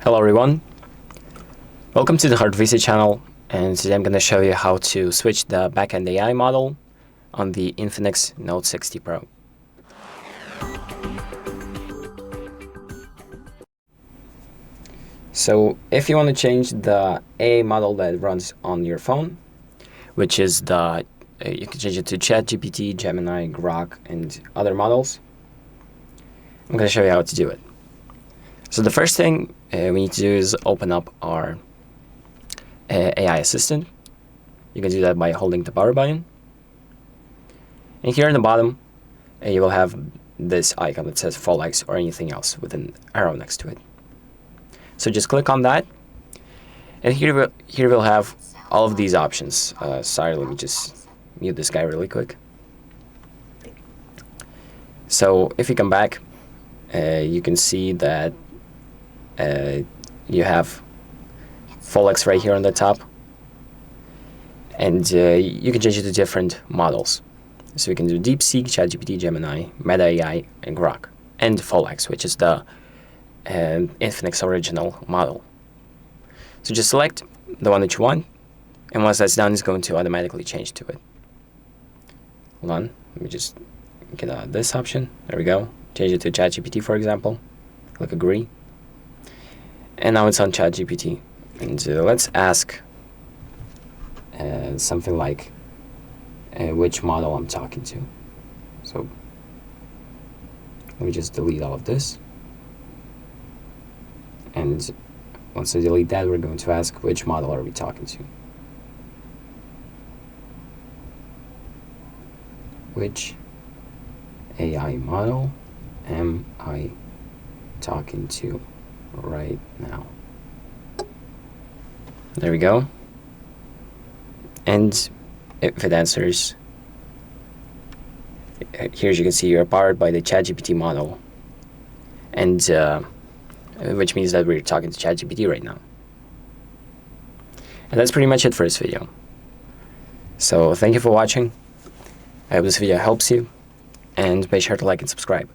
Hello everyone, welcome to the HardReset channel, and today I'm going to show you how to switch the backend AI model on the INFINIX Note 60 Pro. So if you want to change the AI model that runs on your phone, which is you can change it to ChatGPT, Gemini, Grog, and other models, I'm going to show you how to do it. So the first thing we need to do is open up our AI assistant. You can do that by holding the power button. And here in the bottom, you will have this icon that says Folex or anything else with an arrow next to it. So just click on that, and here we'll have all of these options. Sorry, let me just mute this guy really quick. So if you come back, you can see that you have Folex right here on the top, and you can change it to different models. So we can do DeepSeek, ChatGPT, Gemini, Meta AI, and Grog, and Folex, which is the INFINIX original model. So just select the one that you want, and once that's done, it's going to automatically change to it. Hold on, let me just get this option. There we go. Change it to ChatGPT, for example. Click agree. And now it's on ChatGPT. And let's ask something like which model I'm talking to. So let me just delete all of this. And once I delete that, we're going to ask which model are we talking to. Which AI model am I talking to right now? There we go. And if it answers, here as you can see, you're powered by the ChatGPT model, and which means that we're talking to ChatGPT right now. And that's pretty much it for this video. So thank you for watching. I hope this video helps you, and make sure to like and subscribe.